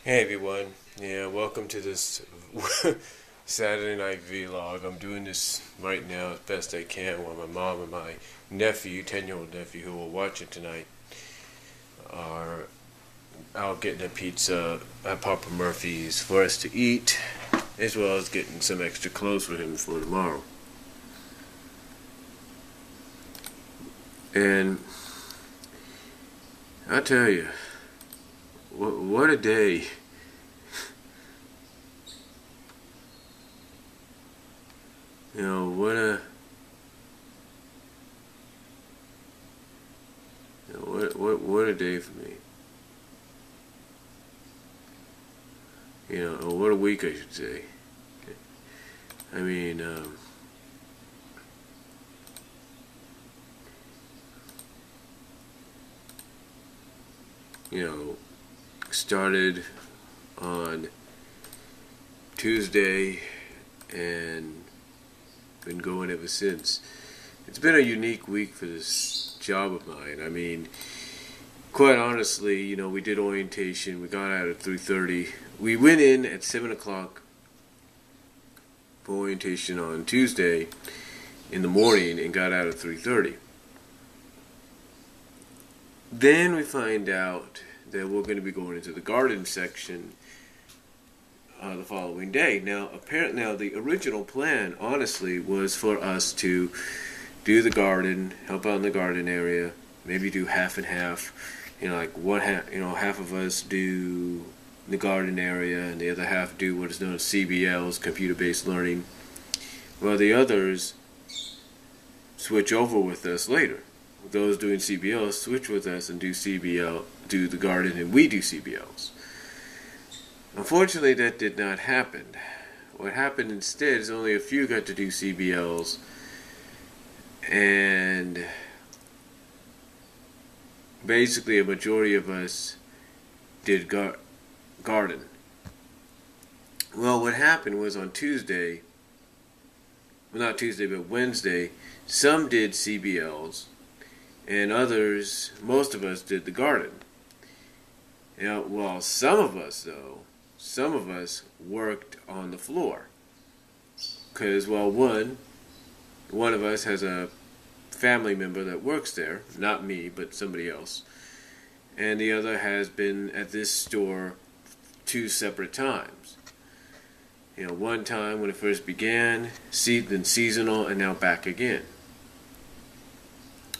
Hey everyone, yeah, welcome to this Saturday night vlog. I'm doing this right now as best I can while my mom and my nephew, 10-year-old nephew who will watch it tonight, are out getting a pizza at Papa Murphy's for us to eat, as well as getting some extra clothes for him for tomorrow. And I tell you, what a day. You know, what a day for me. You know, or what a week I should say. I mean, you know, started on Tuesday and been going ever since. It's been a unique week for this job of mine. I mean, quite honestly, you know, we did orientation. We got out at 3:30. We went in at 7 o'clock for orientation on Tuesday in the morning and got out at 3:30. Then we find out that we're going to be going into the garden section the following day. Now, apparently, the original plan, honestly, was for us to do the garden, help out in the garden area, maybe do half and half. You know, like one half, half of us do the garden area, and the other half do what is known as CBLs, computer-based learning, while the others switch over with us later. Those doing CBLs switch with us and do the garden, and we do CBLs. Unfortunately, that did not happen. What happened instead is only a few got to do CBLs, and basically a majority of us did garden. Well, what happened was on Tuesday, well, not Tuesday, but Wednesday, some did CBLs, and others, most of us, did the garden. You know, well, some of us worked on the floor. Because, well, one of us has a family member that works there, not me, but somebody else. And the other has been at this store 2 separate times. You know, one time when it first began, then seasonal, and now back again.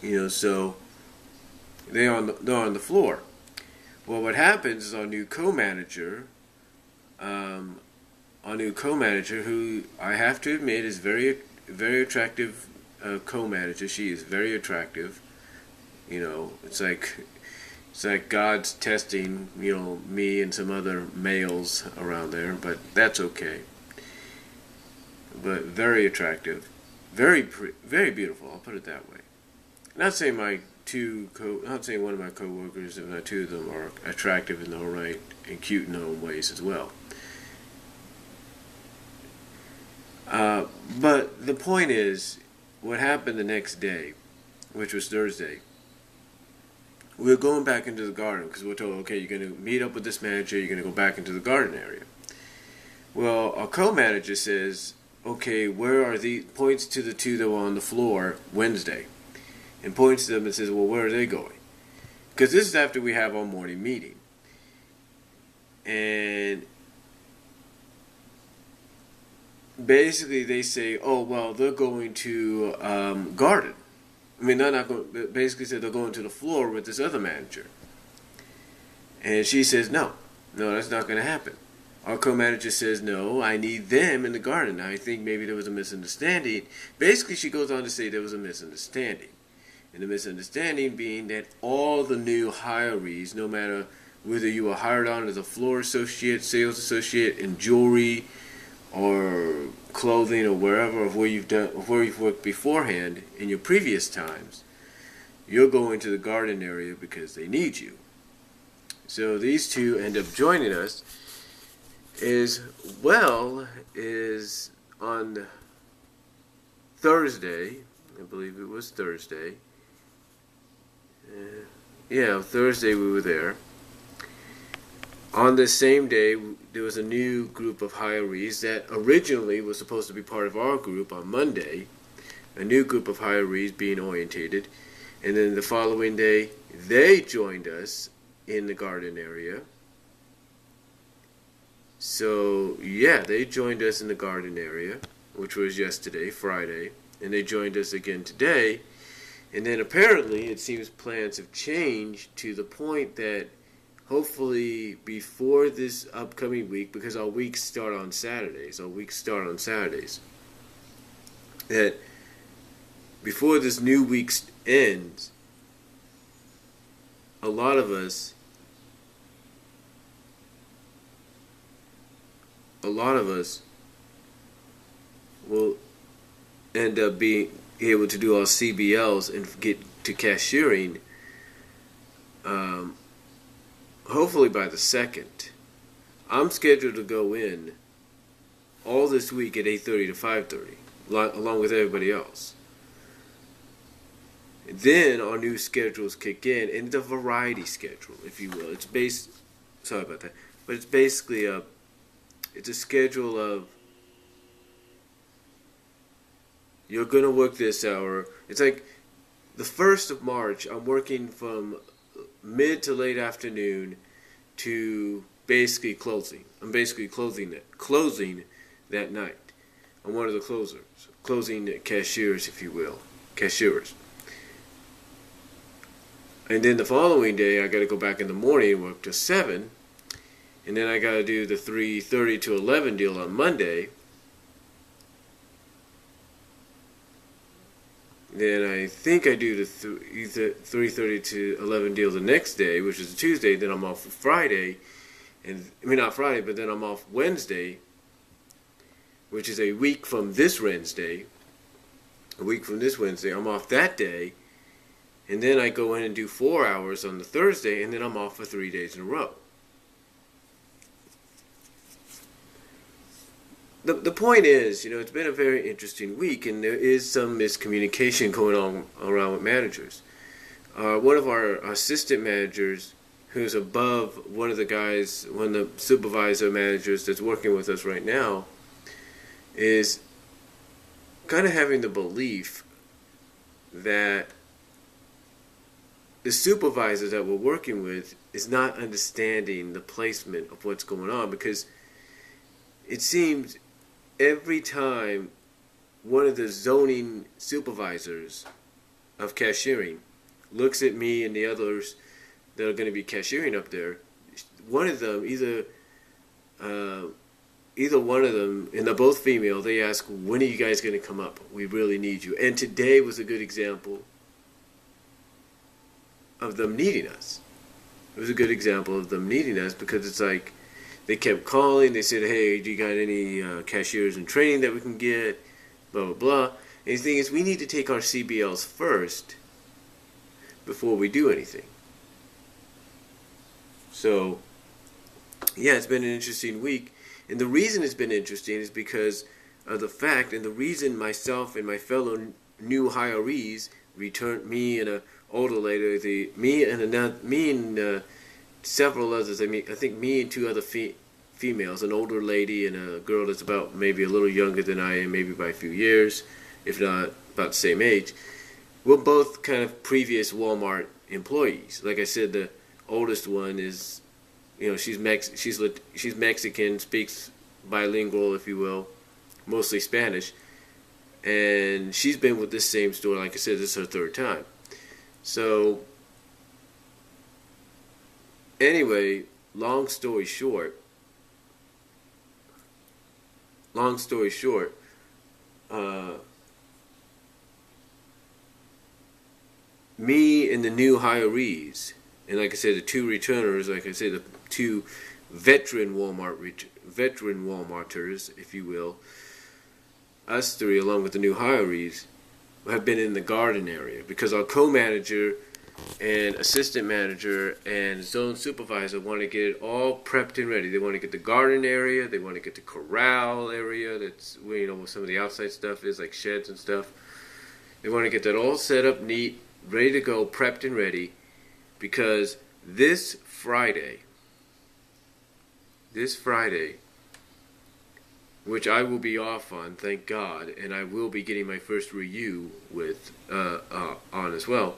You know, so they're on the floor. Well, what happens is our new co-manager, who I have to admit is very, very attractive co-manager. She is very attractive. You know, it's like God's testing, you know, me and some other males around there, but that's okay. But very attractive, very beautiful. I'll put it that way. Not saying not saying one of my coworkers, if not two of them, are attractive in their own right and cute in their own ways as well. But the point is, what happened the next day, which was Thursday, we were going back into the garden because we were told, okay, you're going to meet up with this manager, you're going to go back into the garden area. Well, our co-manager says, okay, where are the points to the 2 that were on the floor Wednesday, and points to them and says, well, where are they going? Because this is after we have our morning meeting. And basically they say, oh, well, they're going to garden. I mean, they're not going. Basically, said they're going to the floor with this other manager. And she says, no, that's not going to happen. Our co-manager says, no, I need them in the garden. I think maybe there was a misunderstanding. Basically, she goes on to say there was a misunderstanding. And the misunderstanding being that all the new hirees, no matter whether you were hired on as a floor associate, sales associate in jewelry, or clothing, or wherever, or where you've worked beforehand in your previous times, you're going to the garden area because they need you. So these two end up joining us. Is on Thursday, I believe it was Thursday. Thursday we were there. On the same day, there was a new group of hirees that originally was supposed to be part of our group on Monday. A new group of hirees being orientated. And then the following day, they joined us in the garden area. So, yeah, they joined us in the garden area, which was yesterday, Friday. And they joined us again today. And then apparently, it seems plans have changed to the point that hopefully before this upcoming week, because our weeks start on Saturdays, that before this new week ends, a lot of us will end up being able to do our CBLs and get to cashiering, hopefully by the 2nd. I'm scheduled to go in all this week at 8:30 to 5:30, along with everybody else. Then our new schedules kick in, and it's a variety schedule, if you will. Sorry about that, but it's basically it's a schedule of, you're going to work this hour. It's like the 1st of March, I'm working from mid to late afternoon to basically closing. I'm basically closing that night. I'm one of the closing cashiers, if you will. Cashiers. And then the following day, I got to go back in the morning and work till 7. And then I got to do the 3:30 to 11 deal on Monday. Then I think I do the 3:30 to 11 deal the next day, which is a Tuesday. Then I'm off Friday. Not Friday, but then I'm off Wednesday, which is a week from this Wednesday. I'm off that day. And then I go in and do 4 hours on the Thursday, and then I'm off for 3 days in a row. The point is, it's been a very interesting week, and there is some miscommunication going on around with managers. One of our assistant managers, who's above one of the supervisor managers that's working with us right now, is kind of having the belief that the supervisor that we're working with is not understanding the placement of what's going on, because it seems every time one of the zoning supervisors of cashiering looks at me and the others that are going to be cashiering up there, one of them, either one of them, and they're both female, they ask, when are you guys going to come up? We really need you. And today was a good example of them needing us. It was a good example of them needing us, because it's like, they kept calling. They said, hey, do you got any cashiers in training that we can get? Blah, blah, blah. And the thing is, we need to take our CBLs first before we do anything. So, yeah, it's been an interesting week. And the reason it's been interesting is because of the fact, and the reason myself and my fellow new hirees returned, me and an older lady, me and several others. I think me and 2 other females, an older lady and a girl that's about maybe a little younger than I am, maybe by a few years, if not about the same age. We're both kind of previous Wal-Mart employees. Like I said, the oldest one is, she's Mexican, speaks bilingual, if you will, mostly Spanish, and she's been with this same store. Like I said, this is her 3rd time. So, anyway, long story short, me and the new hirees, and like I said, the 2 returners, like I said, the 2 veteran Walmarters, if you will, us 3 along with the new hirees, have been in the garden area, because our co-manager and assistant manager and zone supervisor want to get it all prepped and ready. They want to get the garden area, they want to get the corral area, that's where where some of the outside stuff is, like sheds and stuff. They want to get that all set up neat, ready to go, prepped and ready, because this Friday this Friday, which I will be off on, thank God, and I will be getting my first review with on as well.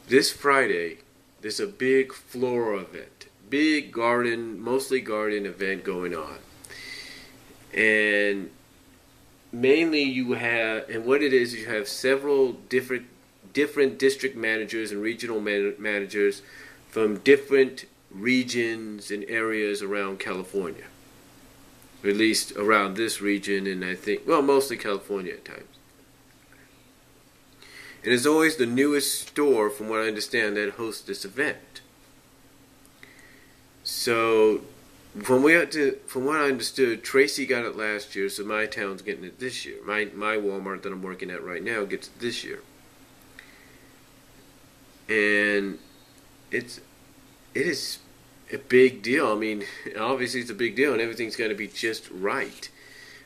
This Friday, there's a big floral event, big garden, mostly garden event going on, and mainly you have, and what it is, you have several different district managers and regional managers from different regions and areas around California. At least around this region, and I think, well, mostly California at times. And it's always the newest store, from what I understand, that hosts this event. So, from what I understood, Tracy got it last year, so my town's getting it this year. My Walmart that I'm working at right now gets it this year. And it is a big deal. I mean, obviously it's a big deal, and everything's got to be just right.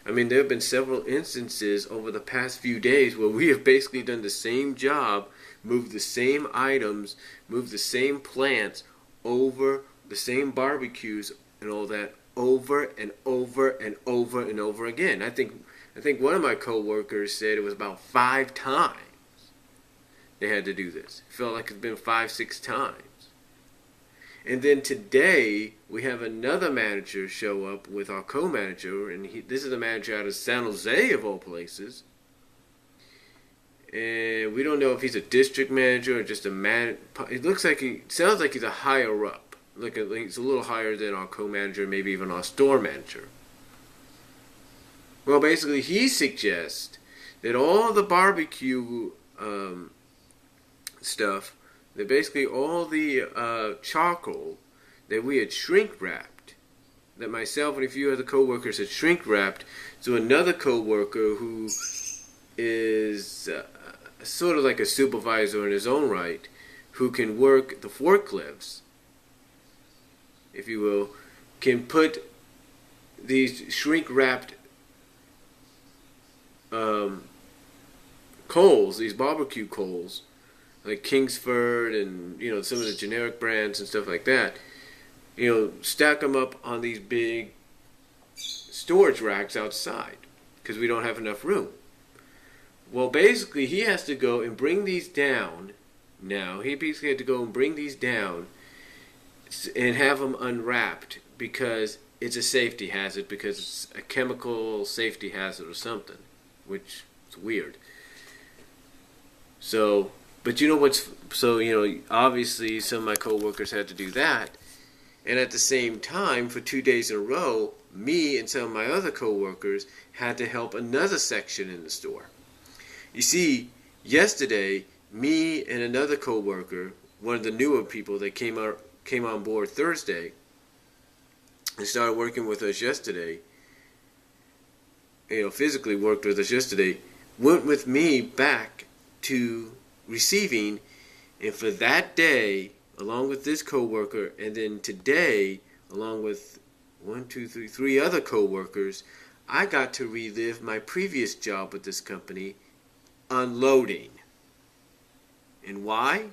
I mean, there have been several instances over the past few days where we have basically done the same job, moved the same items, moved the same plants over, the same barbecues and all that, over and over and over and over again. I think one of my coworkers said it was about 5 times they had to do this. It felt like it's been 5-6 times. And then today, we have another manager show up with our co-manager, and this is a manager out of San Jose, of all places. And we don't know if he's a district manager or just a man. It sounds like he's a higher up. Like he's a little higher than our co-manager, maybe even our store manager. Well, basically, he suggests that all the barbecue stuff, that basically all the charcoal that we had shrink wrapped, that myself and a few other coworkers had shrink wrapped, to another coworker who is sort of like a supervisor in his own right, who can work the forklifts, if you will, can put these shrink wrapped coals, these barbecue coals, like Kingsford and, you know, some of the generic brands and stuff like that, you know, stack them up on these big storage racks outside because we don't have enough room. Well, basically, he has to go and bring these down now. He basically had to go and bring these down and have them unwrapped because it's a safety hazard, because it's a chemical safety hazard or something, which is weird. So... But you know what's, so, you know, obviously some of my coworkers had to do that. And at the same time, for 2 days in a row, me and some of my other coworkers had to help another section in the store. You see, yesterday, me and another coworker, one of the newer people that came on board Thursday and started working with us yesterday, you know, physically worked with us yesterday, went with me back to receiving, and for that day, along with this coworker, and then today, along with 3 other coworkers, I got to relive my previous job with this company, unloading. And why?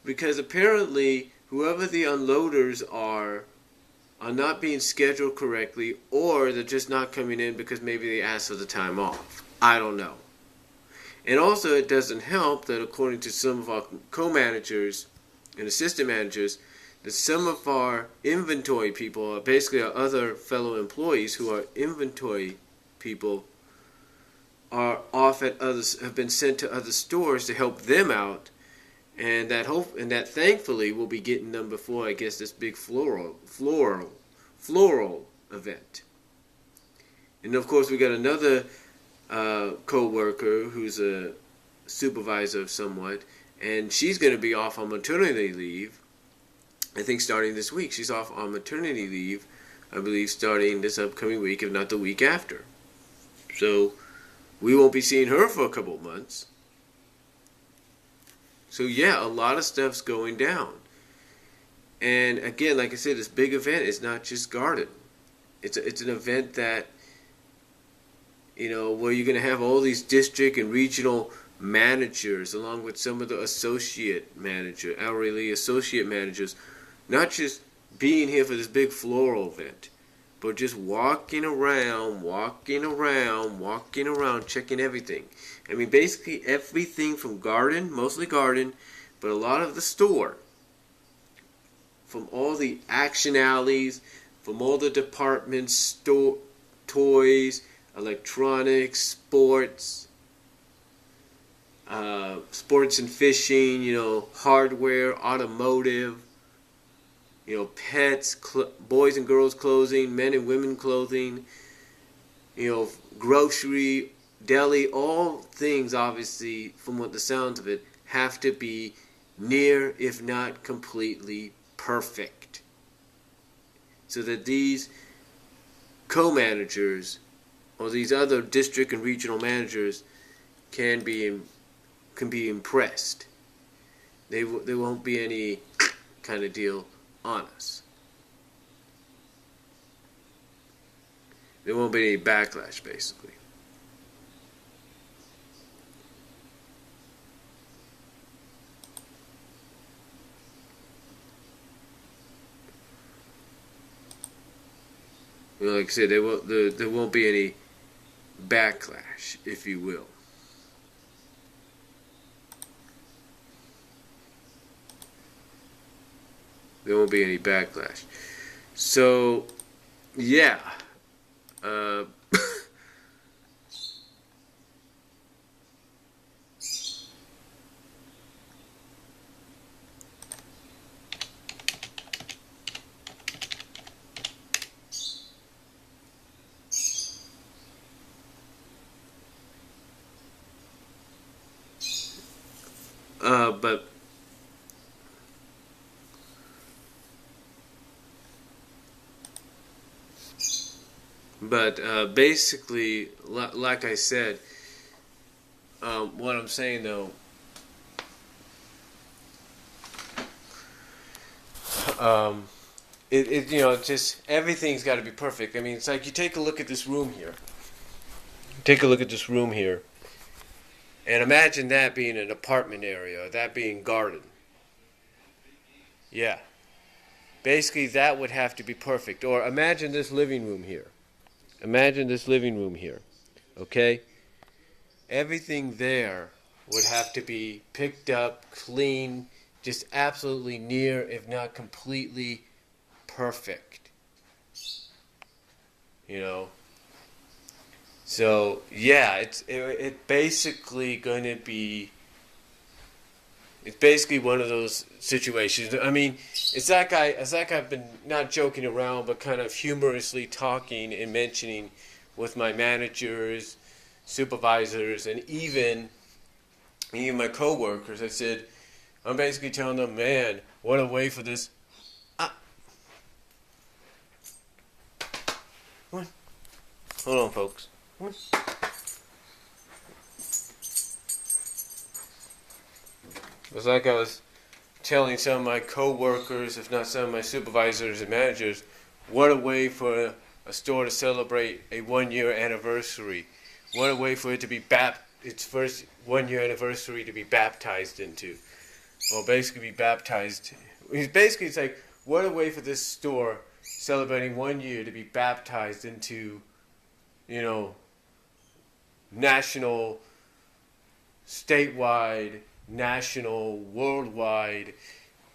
Because apparently, whoever the unloaders are not being scheduled correctly, or they're just not coming in because maybe they asked for the time off. I don't know. And also, it doesn't help that according to some of our co-managers and assistant managers, that some of our inventory people, basically our other fellow employees who are inventory people, are off at others, have been sent to other stores to help them out, and that thankfully will be getting them before, I guess, this big floral event. And of course, we got another co-worker who's a supervisor of somewhat, and she's going to be off on maternity leave, I think starting this week. She's off on maternity leave, I believe, starting this upcoming week, if not the week after. So we won't be seeing her for a couple of months. So yeah, a lot of stuff's going down. And again, like I said, this big event is not just garden. It's an event that, you know, where you're going to have all these district and regional managers along with some of the hourly associate managers, not just being here for this big floral event, but just walking around, checking everything. I mean, basically everything from garden, mostly garden, but a lot of the store, from all the action alleys, from all the departments, store, toys, electronics, sports, sports and fishing, hardware, automotive, pets, boys and girls clothing, men and women clothing, grocery, deli, all things, obviously, from what the sounds of it, have to be near, if not completely, perfect. So that these co-managers or these other district and regional managers can be impressed. There won't be any kind of deal on us. There won't be any backlash, basically. Like I said, there won't be any backlash, if you will. There won't be any backlash. So, yeah. But basically, like I said, what I'm saying though, it's just everything's got to be perfect. I mean, it's like you take a look at this room here. And imagine that being an apartment area, that being garden. Yeah. Basically, that would have to be perfect. Or imagine this living room here. Okay? Everything there would have to be picked up, clean, just absolutely near, if not completely perfect. So, yeah, it's basically going to be... It's basically one of those situations. I mean, it's like I've been not joking around, but kind of humorously talking and mentioning with my managers, supervisors, and even my coworkers. I said, I'm basically telling them, man, what a way for this. Hold on, folks. It's like I was telling some of my co-workers, if not some of my supervisors and managers, what a way for a store to celebrate a 1-year anniversary. What a way for it to be its first 1-year anniversary to be baptized into. Well, basically be baptized. Basically, it's like, what a way for this store celebrating 1 year to be baptized into, national, statewide, national, worldwide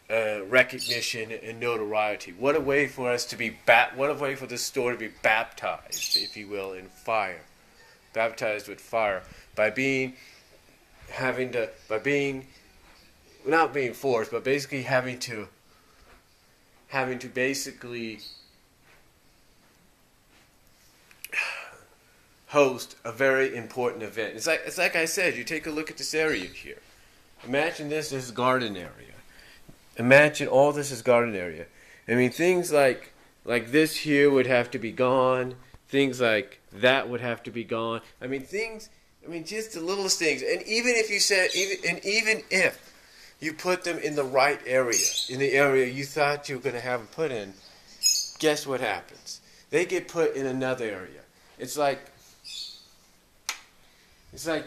recognition and notoriety. What a way for us to be what a way for this store to be baptized, if you will, in fire. Baptized with fire by not being forced, but basically having to basically host a very important event. It's like I said, you take a look at this area here. Imagine this is garden area. Imagine all this is garden area. I mean, things like this here would have to be gone. Things like that would have to be gone. I mean, just the littlest things. And even if you put them in the right area, in the area you thought you were going to have them put in, guess what happens? They get put in another area. It's like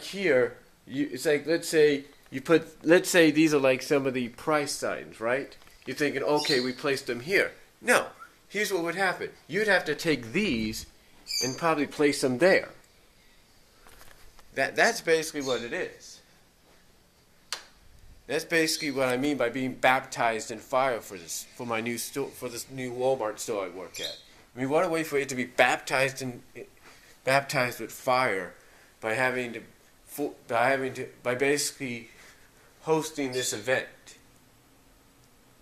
here. It's like let's say these are like some of the price signs, right? You're thinking, okay, we placed them here. No. Here's what would happen. You'd have to take these and probably place them there. That's basically what it is. That's basically what I mean by being baptized in fire for my new store, for this new Walmart store I work at. I mean, what a way for it to be baptized with fire by by basically hosting this event.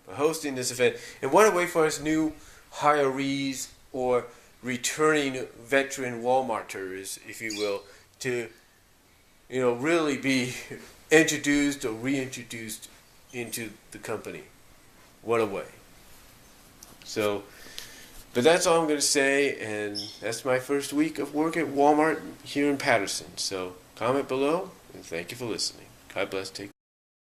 By hosting this event, and what a way for us new hirees or returning veteran Walmarters, if you will, to really be introduced or reintroduced into the company. What a way. So, but that's all I'm going to say, and that's my first week of work at Walmart here in Patterson. So, comment below, and thank you for listening. God bless. Take care.